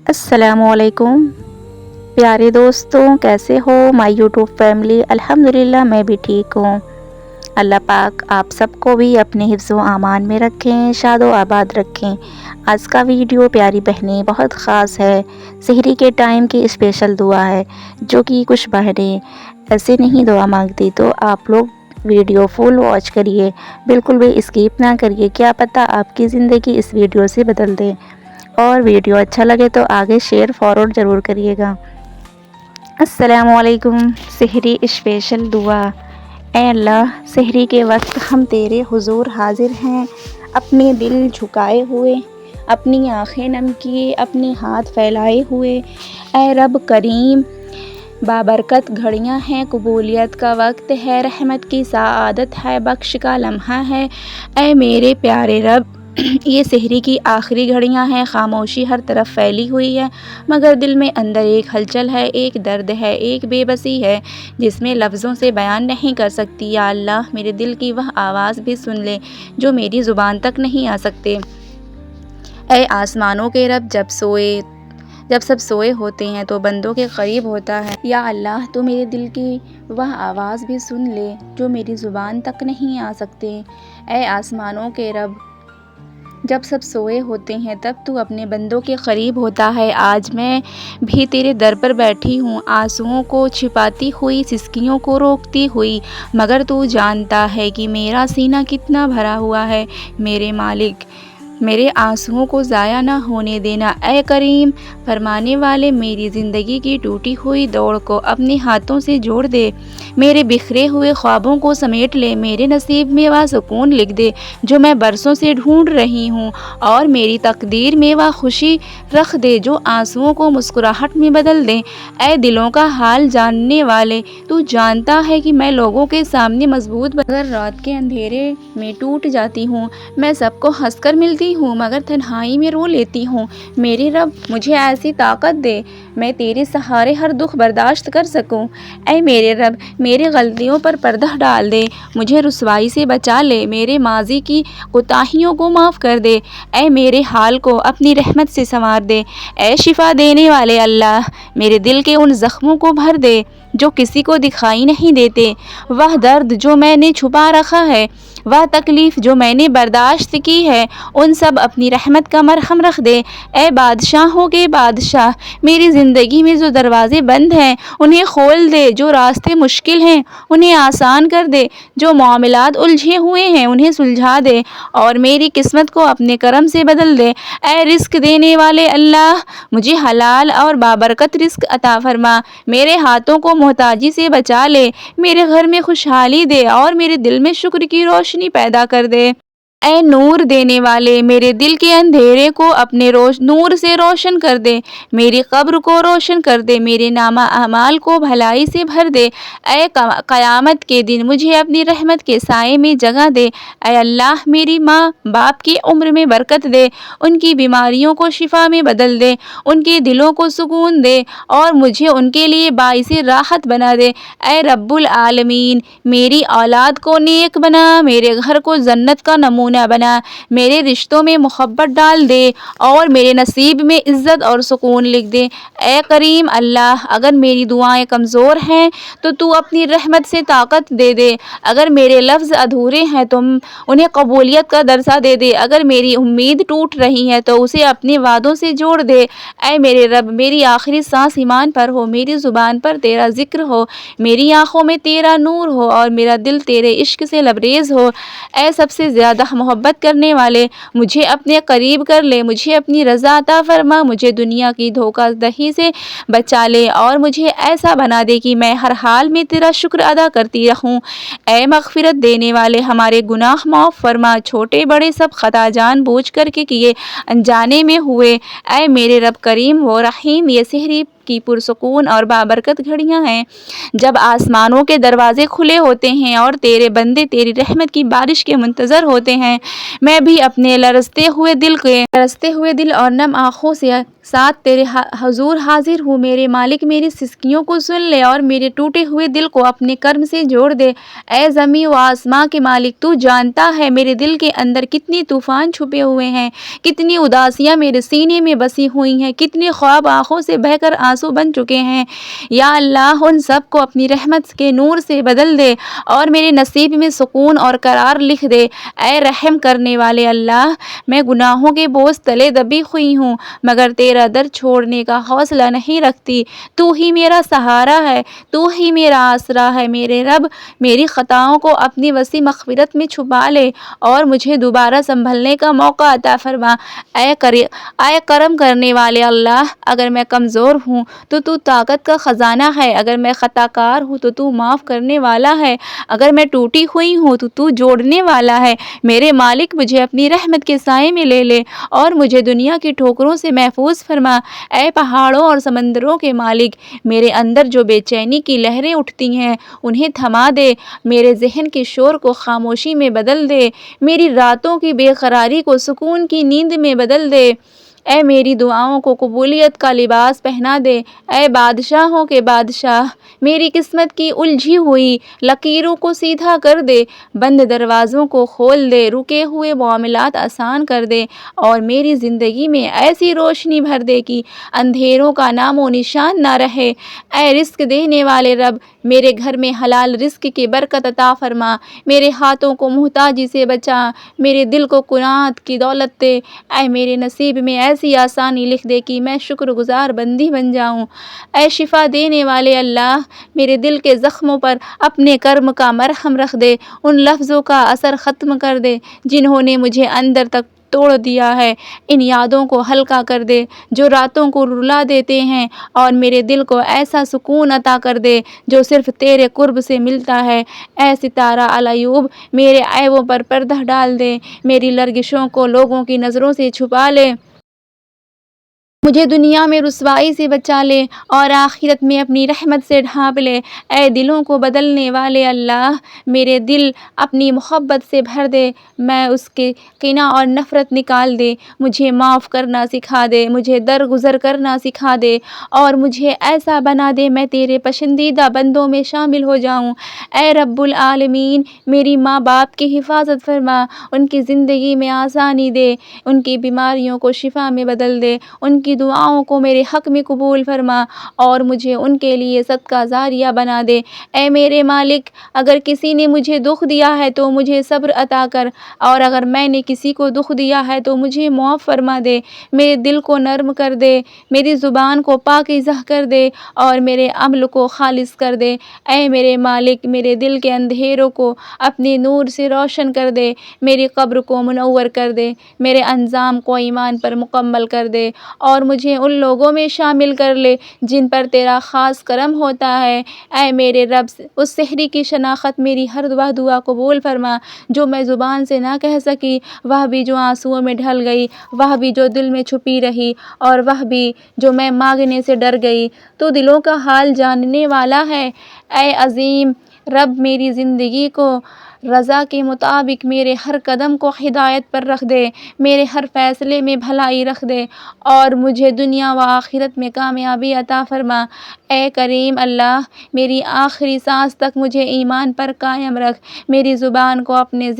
السلام علیکم پیارے دوستوں، کیسے ہو مائی یوٹیوب فیملی؟ الحمدللہ میں بھی ٹھیک ہوں۔ اللہ پاک آپ سب کو بھی اپنے حفظ و امان میں رکھیں، شاد و آباد رکھیں۔ آج کا ویڈیو پیاری بہنیں بہت خاص ہے، سحری کے ٹائم کی اسپیشل دعا ہے، جو کہ کچھ بہنیں ایسے نہیں دعا مانگتی، تو آپ لوگ ویڈیو فل واچ کریے، بالکل بھی اسکیپ نہ کریے، کیا پتہ آپ کی زندگی اس ویڈیو سے بدل دے۔ اور ویڈیو اچھا لگے تو آگے شیئر فارورڈ ضرور کریے گا۔ السلام علیکم۔ سحری اسپیشل دعا۔ اے اللہ، سحری کے وقت ہم تیرے حضور حاضر ہیں، اپنے دل جھکائے ہوئے، اپنی آنکھیں نم کیے، اپنے ہاتھ پھیلائے ہوئے۔ اے رب کریم، بابرکت گھڑیاں ہیں، قبولیت کا وقت ہے، رحمت کی سعادت ہے، بخش کا لمحہ ہے۔ اے میرے پیارے رب، یہ سحری کی آخری گھڑیاں ہیں، خاموشی ہر طرف پھیلی ہوئی ہے، مگر دل میں اندر ایک ہلچل ہے، ایک درد ہے، ایک بے بسی ہے جس میں لفظوں سے بیان نہیں کر سکتی۔ یا اللہ، میرے دل کی وہ آواز بھی سن لے جو میری زبان تک نہیں آ سکتے۔ اے آسمانوں کے رب، جب سب سوئے ہوتے ہیں تو بندوں کے قریب ہوتا ہے۔ یا اللہ، تو میرے دل کی وہ آواز بھی سن لے جو میری زبان تک نہیں آ سکتے۔ اے آسمانوں کے رب، جب سب سوئے ہوتے ہیں تب تو اپنے بندوں کے قریب ہوتا ہے۔ آج میں بھی تیرے در پر بیٹھی ہوں، آنسوؤں کو چھپاتی ہوئی، سسکیوں کو روکتی ہوئی، مگر تو جانتا ہے کہ میرا سینہ کتنا بھرا ہوا ہے۔ میرے مالک، میرے آنسوؤں کو ضائع نہ ہونے دینا۔ اے کریم فرمانے والے، میری زندگی کی ٹوٹی ہوئی دوڑ کو اپنے ہاتھوں سے جوڑ دے، میرے بکھرے ہوئے خوابوں کو سمیٹ لے، میرے نصیب میں وہ سکون لکھ دے جو میں برسوں سے ڈھونڈ رہی ہوں، اور میری تقدیر میں وہ خوشی رکھ دے جو آنسوؤں کو مسکراہٹ میں بدل دے۔ اے دلوں کا حال جاننے والے، تو جانتا ہے کہ میں لوگوں کے سامنے مضبوط مگر رات کے اندھیرے میں ٹوٹ جاتی ہوں۔ میں سب کو ہنس کر ملتی ہوں مگر تنہائی میں رو لیتی ہوں۔ میرے رب، مجھے ایسی طاقت دے میں تیرے سہارے ہر دکھ برداشت کر سکوں۔ اے میرے رب، میری غلطیوں پر پردہ ڈال دے، مجھے رسوائی سے بچا لے، میرے ماضی کی کوتاہیوں کو معاف کر دے۔ اے میرے حال کو اپنی رحمت سے سنوار دے۔ اے شفا دینے والے اللہ، میرے دل کے ان زخموں کو بھر دے جو کسی کو دکھائی نہیں دیتے، وہ درد جو میں نے چھپا رکھا ہے، وہ تکلیف جو میں نے برداشت کی ہے، ان سب اپنی رحمت کا مرہم رکھ دے۔ اے بادشاہوں کے بادشاہ، میری زندگی میں جو دروازے بند ہیں انہیں کھول دے، جو راستے مشکل ہیں انہیں آسان کر دے، جو معاملات الجھے ہوئے ہیں انہیں سلجھا دے، اور میری قسمت کو اپنے کرم سے بدل دے۔ اے رزق دینے والے اللہ، مجھے حلال اور بابرکت رزق عطا فرما، میرے ہاتھوں کو محتاجی سے بچا لے، میرے گھر میں خوشحالی دے، اور میرے دل میں شکر کی روشنی پیدا کر دے۔ اے نور دینے والے، میرے دل کے اندھیرے کو اپنے نور سے روشن کر دے، میری قبر کو روشن کر دے، میرے نامہ اعمال کو بھلائی سے بھر دے۔ اے قیامت کے دن مجھے اپنی رحمت کے سائے میں جگہ دے۔ اے اللہ، میری ماں باپ کی عمر میں برکت دے، ان کی بیماریوں کو شفا میں بدل دے، ان کے دلوں کو سکون دے، اور مجھے ان کے لیے باعث راحت بنا دے۔ اے رب العالمین، میری اولاد کو نیک بنا، میرے گھر کو جنت کا نمونہ بنا، میرے رشتوں میں محبت ڈال دے، اور میرے نصیب میں عزت اور سکون لکھ دے۔ اے کریم اللہ، اگر میری دعائیں کمزور ہیں تو اپنی رحمت سے طاقت دے دے، اگر میرے لفظ ادھورے ہیں تو انہیں قبولیت کا درجہ دے دے، اگر میری امید ٹوٹ رہی ہے تو اسے اپنے وعدوں سے جوڑ دے۔ اے میرے رب، میری آخری سانس ایمان پر ہو، میری زبان پر تیرا ذکر ہو، میری آنکھوں میں تیرا نور ہو، اور میرا دل تیرے عشق سے لبریز ہو۔ اے سب سے زیادہ محبت کرنے والے، مجھے اپنے قریب کر لے، مجھے اپنی رضا عطا فرما، مجھے دنیا کی دھوکہ دہی سے بچا لے، اور مجھے ایسا بنا دے کہ میں ہر حال میں تیرا شکر ادا کرتی رہوں۔ اے مغفرت دینے والے، ہمارے گناہ معاف فرما، چھوٹے بڑے سب خطا جان بوجھ کر کے کیے، انجانے میں ہوئے۔ اے میرے رب کریم و رحیم، یہ سحری کی پرسکون اور بابرکت گھڑیاں ہیں جب آسمانوں کے دروازے کھلے ہوتے ہیں اور تیرے بندے تیری رحمت کی بارش کے منتظر ہوتے ہیں۔ میں بھی اپنے لرزتے ہوئے دل اور نم آنکھوں سے ساتھ تیرے حضور حاضر ہوں۔ میرے مالک میری سسکیوں کو سن لے اور میرے ٹوٹے ہوئے دل کو اپنے کرم سے جوڑ دے۔ اے زمین و آسماں کے مالک، تو جانتا ہے میرے دل کے اندر کتنے طوفان چھپے ہوئے ہیں، کتنی اداسیاں میرے سینے میں بسی ہوئی ہیں، کتنے خواب آنکھوں سے بہہ کر آنسو بن چکے ہیں۔ یا اللہ، ان سب کو اپنی رحمت کے نور سے بدل دے اور میرے نصیب میں سکون اور قرار لکھ دے۔ اے رحم کرنے والے اللہ، میں گناہوں کے بوجھ تلے دبی ہوئی ہوں، مگر تیرا در چھوڑنے کا حوصلہ نہیں رکھتی۔ تو ہی میرا سہارا ہے، تو ہی میرا آسرا ہے۔ میرے رب، میری خطاؤں کو اپنی وسیع مغفرت میں چھپا لے اور مجھے دوبارہ سنبھلنے کا موقع عطا فرما۔ اے کرم کرنے والے اللہ، اگر میں کمزور ہوں تو طاقت کا خزانہ ہے، اگر میں خطا کار ہوں تو معاف کرنے والا ہے، اگر میں ٹوٹی ہوئی ہوں تو جوڑنے والا ہے۔ میرے مالک، مجھے اپنی رحمت کے سائے میں لے لے اور مجھے دنیا کی ٹھوکروں سے محفوظ فرما۔ اے پہاڑوں اور سمندروں کے مالک، میرے اندر جو بے چینی کی لہریں اٹھتی ہیں انہیں تھما دے، میرے ذہن کے شور کو خاموشی میں بدل دے، میری راتوں کی بے قراری کو سکون کی نیند میں بدل دے۔ اے میری دعاؤں کو قبولیت کا لباس پہنا دے۔ اے بادشاہوں کے بادشاہ، میری قسمت کی الجھی ہوئی لکیروں کو سیدھا کر دے، بند دروازوں کو کھول دے، رکے ہوئے معاملات آسان کر دے اور میری زندگی میں ایسی روشنی بھر دے کہ اندھیروں کا نام و نشان نہ رہے۔ اے رزق دینے والے رب، میرے گھر میں حلال رزق کی برکت عطا فرما، میرے ہاتھوں کو محتاجی سے بچا، میرے دل کو قناعت کی دولت دے۔ اے میرے نصیب میں ایسی آسانی لکھ دے کہ میں شکر گزار بندی بن جاؤں۔ اے شفا دینے والے اللہ، میرے دل کے زخموں پر اپنے کرم کا مرہم رکھ دے، ان لفظوں کا اثر ختم کر دے جنہوں نے مجھے اندر تک توڑ دیا ہے، ان یادوں کو ہلکا کر دے جو راتوں کو رلا دیتے ہیں، اور میرے دل کو ایسا سکون عطا کر دے جو صرف تیرے قرب سے ملتا ہے۔ اے ستارہ العیوب، میرے عیبوں پر پردہ ڈال دے، میری لرزشوں کو لوگوں کی نظروں سے چھپا لے، مجھے دنیا میں رسوائی سے بچا لے اور آخرت میں اپنی رحمت سے ڈھانپ لے۔ اے دلوں کو بدلنے والے اللہ، میرے دل اپنی محبت سے بھر دے، میں اس کے کینہ اور نفرت نکال دے، مجھے معاف کرنا سکھا دے، مجھے درگزر کرنا سکھا دے اور مجھے ایسا بنا دے میں تیرے پسندیدہ بندوں میں شامل ہو جاؤں۔ اے رب العالمین، میری ماں باپ کی حفاظت فرما، ان کی زندگی میں آسانی دے، ان کی بیماریوں کو شفا میں بدل دے، ان کی دعاؤں کو میرے حق میں قبول فرما اور مجھے ان کے لیے صدقہ جاریہ بنا دے۔ اے میرے مالک، اگر کسی نے مجھے دکھ دیا ہے تو مجھے صبر عطا کر، اور اگر میں نے کسی کو دکھ دیا ہے تو مجھے معاف فرما دے۔ میرے دل کو نرم کر دے، میری زبان کو پاکیزہ کر دے اور میرے عمل کو خالص کر دے۔ اے میرے مالک، میرے دل کے اندھیروں کو اپنے نور سے روشن کر دے، میری قبر کو منور کر دے، میرے انجام کو ایمان پر مکمل کر دے اور مجھے ان لوگوں میں شامل کر لے جن پر تیرا خاص کرم ہوتا ہے۔ اے میرے رب، اس سحری کی شناخت میری ہر دعا قبول فرما جو میں زبان سے نہ کہہ سکی، وہ بھی جو آنسوؤں میں ڈھل گئی، وہ بھی جو دل میں چھپی رہی، اور وہ بھی جو میں مانگنے سے ڈر گئی۔ تو دلوں کا حال جاننے والا ہے۔ اے عظیم رب، میری زندگی کو رضا کے مطابق میرے ہر قدم کو ہدایت پر رکھ دے، میرے ہر فیصلے میں بھلائی رکھ دے اور مجھے دنیا و آخرت میں کامیابی عطا فرما۔ اے کریم اللہ، میری آخری سانس تک مجھے ایمان پر قائم رکھ، میری زبان کو اپنے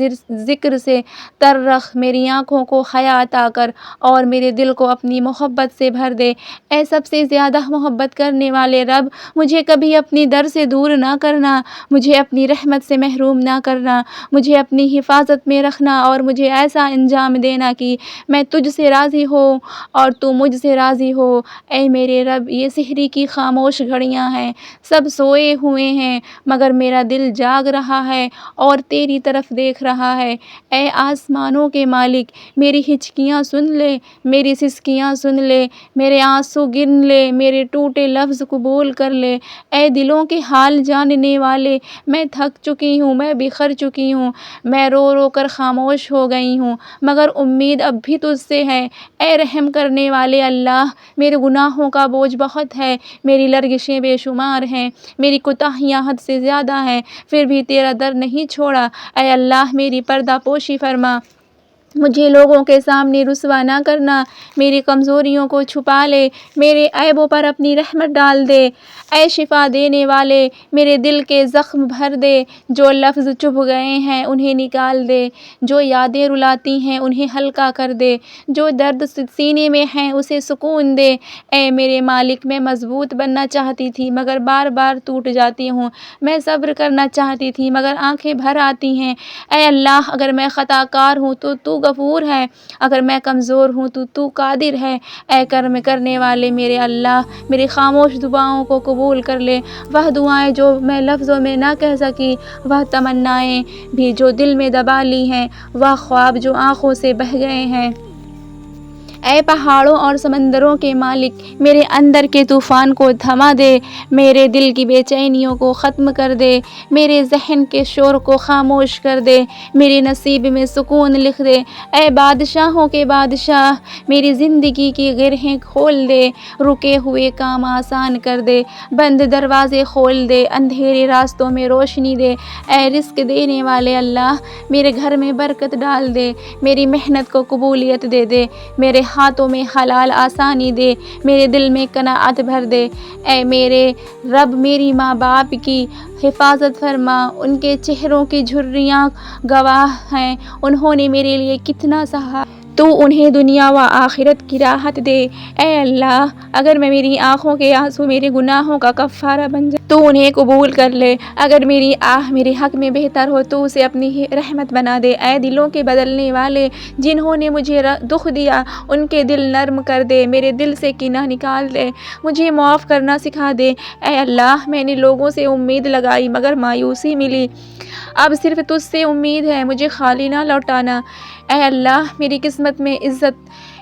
ذکر سے تر رکھ، میری آنکھوں کو حیا عطا کر اور میرے دل کو اپنی محبت سے بھر دے۔ اے سب سے زیادہ محبت کرنے والے رب، مجھے کبھی اپنی در سے دور نہ کرنا، مجھے اپنی رحمت سے محروم نہ کرنا، مجھے اپنی حفاظت میں رکھنا اور مجھے ایسا انجام دینا کہ میں تجھ سے راضی ہوں اور تو مجھ سے راضی ہو۔ اے میرے رب، یہ سحری کی خاموش گھڑیاں ہیں، سب سوئے ہوئے ہیں مگر میرا دل جاگ رہا ہے اور تیری طرف دیکھ رہا ہے۔ اے آسمانوں کے مالک، میری ہچکیاں سن لے، میری سسکیاں سن لے، میرے آنسو گن لے، میرے ٹوٹے لفظ قبول کر لے۔ اے دلوں کے حال جاننے والے، میں تھک چکی ہوں، میں بکھر چکی ہوں، میں رو رو کر خاموش ہو گئی ہوں، مگر امید اب بھی تجھ سے ہے۔ اے رحم کرنے والے اللہ، میرے گناہوں کا بوجھ بہت ہے، میری لرزشیں بے شمار ہیں، میری کوتاہیاں حد سے زیادہ ہیں، پھر بھی تیرا در نہیں چھوڑا۔ اے اللہ، میری پردہ پوشی فرما، مجھے لوگوں کے سامنے رسوا نہ کرنا، میری کمزوریوں کو چھپا لے، میرے عیبوں پر اپنی رحمت ڈال دے۔ اے شفا دینے والے، میرے دل کے زخم بھر دے، جو لفظ چبھ گئے ہیں انہیں نکال دے، جو یادیں رلاتی ہیں انہیں ہلکا کر دے، جو درد سینے میں ہے اسے سکون دے۔ اے میرے مالک، میں مضبوط بننا چاہتی تھی مگر بار بار ٹوٹ جاتی ہوں، میں صبر کرنا چاہتی تھی مگر آنکھیں بھر آتی ہیں۔ اے اللہ، اگر میں خطا کار ہوں تو غفور ہے، اگر میں کمزور ہوں تو قادر ہے۔ اے کرم کرنے والے میرے اللہ، میری خاموش دعاؤں کو قبول کر لے، وہ دعائیں جو میں لفظوں میں نہ کہہ سکی، وہ تمنائیں بھی جو دل میں دبا لی ہیں، وہ خواب جو آنکھوں سے بہہ گئے ہیں۔ اے پہاڑوں اور سمندروں کے مالک، میرے اندر کے طوفان کو تھما دے، میرے دل کی بے چینیوں کو ختم کر دے، میرے ذہن کے شور کو خاموش کر دے، میرے نصیب میں سکون لکھ دے۔ اے بادشاہوں کے بادشاہ، میری زندگی کی گرہیں کھول دے، رکے ہوئے کام آسان کر دے، بند دروازے کھول دے، اندھیرے راستوں میں روشنی دے۔ اے رزق دینے والے اللہ، میرے گھر میں برکت ڈال دے، میری محنت کو قبولیت دے دے، میرے ہاتھوں میں حلال آسانی دے، میرے دل میں قناعت بھر دے۔ اے میرے رب، میری ماں باپ کی حفاظت فرما، ان کے چہروں کی جھریاں گواہ ہیں، انہوں نے میرے لیے کتنا سہا، تو انہیں دنیا و آخرت کی راحت دے۔ اے اللہ، اگر میری آنکھوں کے آنسو میرے گناہوں کا کفارہ بن جائے تو انہیں قبول کر لے، اگر میری آہ میرے حق میں بہتر ہو تو اسے اپنی رحمت بنا دے۔ اے دلوں کے بدلنے والے، جنہوں نے مجھے دکھ دیا ان کے دل نرم کر دے، میرے دل سے کینہ نکال دے، مجھے معاف کرنا سکھا دے۔ اے اللہ، میں نے لوگوں سے امید لگائی مگر مایوسی ملی، اب صرف تجھ سے امید ہے، مجھے خالی نہ لوٹانا۔ اے اللہ، میری قسمت میں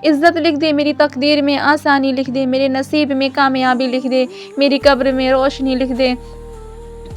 عزت لکھ دے، میری تقدیر میں آسانی لکھ دے، میرے نصیب میں کامیابی لکھ دے، میری قبر میں روشنی لکھ دے۔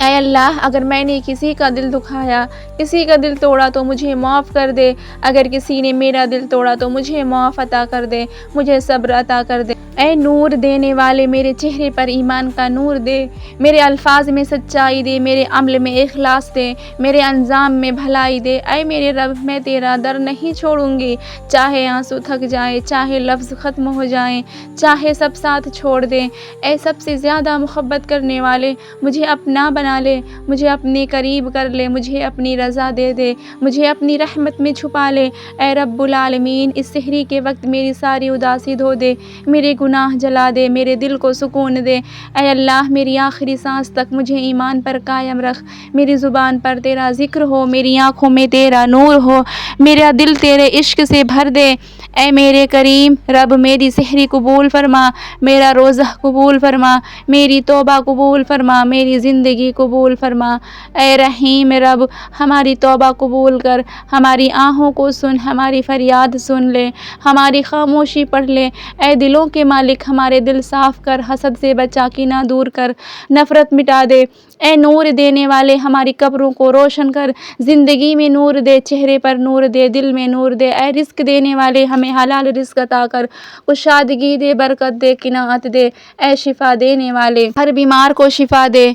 اے اللہ، اگر میں نے کسی کا دل دکھایا، کسی کا دل توڑا تو مجھے معاف کر دے، اگر کسی نے میرا دل توڑا تو مجھے معاف عطا کر دے، مجھے صبر عطا کر دے۔ اے نور دینے والے، میرے چہرے پر ایمان کا نور دے، میرے الفاظ میں سچائی دے، میرے عمل میں اخلاص دے، میرے انجام میں بھلائی دے۔ اے میرے رب، میں تیرا در نہیں چھوڑوں گی، چاہے آنسو تھک جائیں، چاہے لفظ ختم ہو جائیں، چاہے سب ساتھ چھوڑ دیں۔ اے سب سے زیادہ محبت کرنے والے، مجھے اپنا بنا لے، مجھے اپنے قریب کر لے، مجھے اپنی رضا دے دے، مجھے اپنی رحمت میں چھپا لے۔ اے رب العالمین، اس سحری کے وقت میری ساری اداسی دھو دے، میرے گناہ جلا دے، میرے دل کو سکون دے۔ اے اللہ، میری آخری سانس تک مجھے ایمان پر قائم رکھ، میری زبان پر تیرا ذکر ہو، میری آنکھوں میں تیرا نور ہو، میرا دل تیرے عشق سے بھر دے۔ اے میرے کریم رب، میری سحری قبول فرما، میرا روزہ قبول فرما، میری توبہ قبول فرما، میری زندگی قبول فرما۔ اے رحیم رب، ہماری توبہ قبول کر، ہماری آہوں کو سن، ہماری فریاد سن لے، ہماری خاموشی پڑھ لے۔ اے دلوں کے مالک، ہمارے دل صاف کر، حسد سے بچا، کینہ دور کر، نفرت مٹا دے۔ اے نور دینے والے، ہماری قبروں کو روشن کر، زندگی میں نور دے، چہرے پر نور دے، دل میں نور دے۔ اے رزق دینے والے، ہمیں حلال رزق عطا کر، کشادگی دے، برکت دے، قناعت دے۔ اے شفا دینے والے، ہر بیمار کو شفا دے،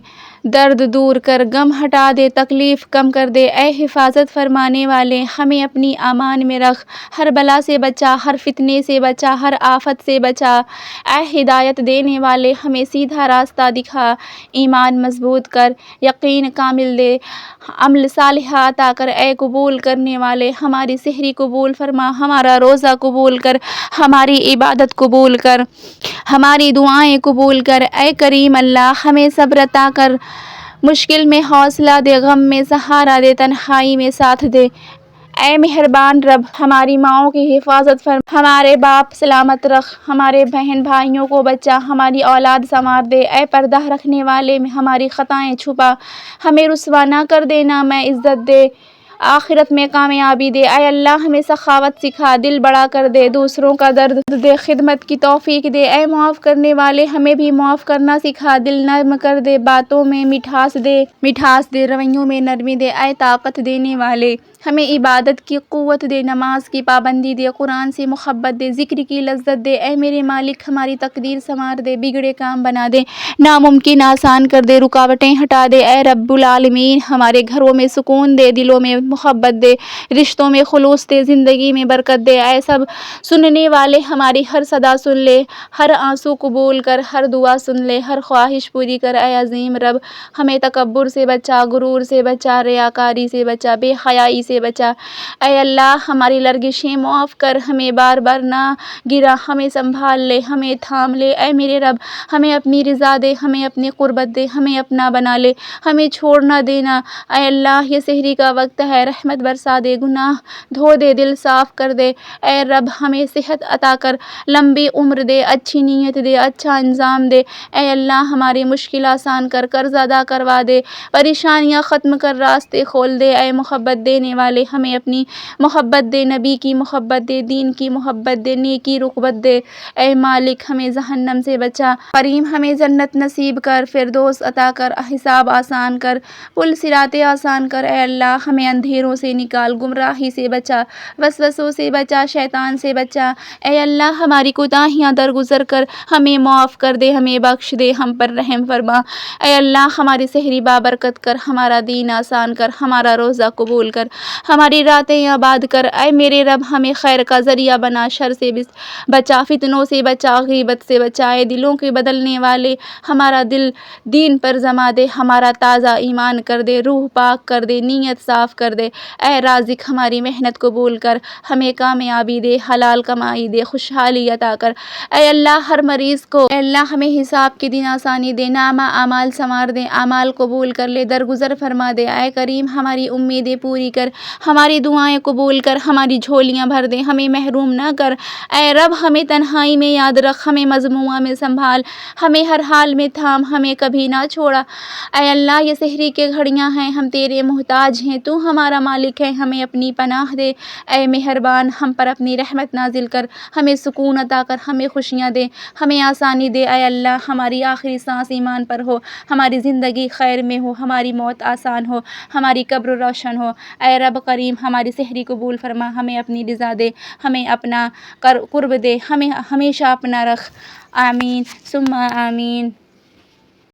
درد دور کر، غم ہٹا دے، تکلیف کم کر دے۔ اے حفاظت فرمانے والے، ہمیں اپنی امان میں رکھ، ہر بلا سے بچا، ہر فتنے سے بچا، ہر آفت سے بچا۔ اے ہدایت دینے والے، ہمیں سیدھا راستہ دکھا، ایمان مضبوط کر، یقین کامل دے، عمل صالح عطا کر۔ اے قبول کرنے والے، ہماری سحری قبول فرما، ہمارا روزہ قبول کر، ہماری عبادت قبول کر، ہماری دعائیں قبول کر۔ اے کریم اللہ، ہمیں صبر عطا کر، مشکل میں حوصلہ دے، غم میں سہارا دے، تنہائی میں ساتھ دے۔ اے مہربان رب، ہماری ماؤں کی حفاظت فرما، ہمارے باپ سلامت رکھ، ہمارے بہن بھائیوں کو بچا، ہماری اولاد سنوار دے۔ اے پردہ رکھنے والے، ہماری خطائیں چھپا، ہمیں رسوا نہ کر دینا، میں عزت دے، آخرت میں کامیابی دے۔ اے اللہ، ہمیں سخاوت سکھا، دل بڑا کر دے، دوسروں کا درد دے، خدمت کی توفیق دے۔ اے معاف کرنے والے، ہمیں بھی معاف کرنا سکھا، دل نرم کر دے، باتوں میں مٹھاس دے، رویوں میں نرمی دے۔ اے طاقت دینے والے، ہمیں عبادت کی قوت دے، نماز کی پابندی دے، قرآن سے محبت دے، ذکر کی لذت دے۔ اے میرے مالک ہماری تقدیر سنوار دے، بگڑے کام بنا دے، ناممکن آسان کر دے، رکاوٹیں ہٹا دے۔ اے رب العالمین ہمارے گھروں میں سکون دے، دلوں میں محبت دے، رشتوں میں خلوص دے، زندگی میں برکت دے۔ اے سب سننے والے ہماری ہر صدا سن لے، ہر آنسو قبول کر، ہر دعا سن لے، ہر خواہش پوری کر۔ اے عظیم رب ہمیں تکبر سے بچا، غرور سے بچا، ریاکاری سے بچا، بے حیائی سے بچا۔ اے اللہ ہماری لرزشیں معاف کر، ہمیں بار بار نہ گرا، ہمیں سنبھال لے، ہمیں تھام لے۔ اے میرے رب ہمیں اپنی رضا دے، ہمیں اپنی قربت دے، ہمیں اپنا بنا لے، ہمیں چھوڑ نہ دینا۔ اے اللہ یہ سحری کا وقت ہے، رحمت برسا دے، گناہ دھو دے، دل صاف کر دے۔ اے رب ہمیں صحت عطا کر، لمبی عمر دے، اچھی نیت دے، اچھا انجام دے۔ اے اللہ ہماری مشکل آسان کر، قرض ادا کروا دے، پریشانیاں ختم کر، راستے کھول دے۔ اے محبت دینے والے ہمیں اپنی محبت دے، نبی کی محبت دے، دین کی محبت دے، نیکی رغبت دے۔ اے مالک ہمیں جہنم سے بچا، کریم ہمیں جنت نصیب کر، فردوس عطا کر، حساب آسان کر، پل صراط آسان کر۔ اے اللہ ہمیں اندھیروں سے نکال، گمراہی سے بچا، وسوسوں سے بچا، شیطان سے بچا۔ اے اللہ ہماری کوتاہیاں درگزر کر، ہمیں معاف کر دے، ہمیں بخش دے، ہم پر رحم فرما۔ اے اللہ ہماری سحری بابرکت کر، ہمارا دین آسان کر، ہمارا روزہ قبول کر، ہماری راتیں آباد کر۔ اے میرے رب ہمیں خیر کا ذریعہ بنا، شر سے بچا، فتنوں سے بچا، غیبت سے بچا۔ اے دلوں کے بدلنے والے ہمارا دل دین پر جما دے، ہمارا تازہ ایمان کر دے، روح پاک کر دے، نیت صاف کر دے۔ اے رازق ہماری محنت قبول کر، ہمیں کامیابی دے، حلال کمائی دے، خوشحالی عطا کر۔ اے اللہ ہر مریض کو اے اللہ ہمیں حساب کے دن آسانی دے، نامہ اعمال سنوار دے، اعمال قبول کر لے، درگزر فرما دے۔ اے کریم ہماری امیدیں پوری کر، ہماری دعائیں قبول کر، ہماری جھولیاں بھر دے، ہمیں محروم نہ کر۔ اے رب ہمیں تنہائی میں یاد رکھ، ہمیں مجموعہ میں سنبھال، ہمیں ہر حال میں تھام، ہمیں کبھی نہ چھوڑا۔ اے اللہ یہ سحری کے گھڑیاں ہیں، ہم تیرے محتاج ہیں، تو ہمارا مالک ہے، ہمیں اپنی پناہ دے۔ اے مہربان ہم پر اپنی رحمت نازل کر، ہمیں سکون عطا کر، ہمیں خوشیاں دے، ہمیں آسانی دے۔ اے اللہ ہماری آخری سانس ایمان پر ہو، ہماری زندگی خیر میں ہو، ہماری موت آسان ہو، ہماری قبر روشن ہو۔ اے رب کریم ہماری سحری قبول فرما، ہمیں اپنی رضا دے، ہمیں اپنا قرب دے، ہمیں ہمیشہ اپنا رکھ۔ آمین ثم آمین۔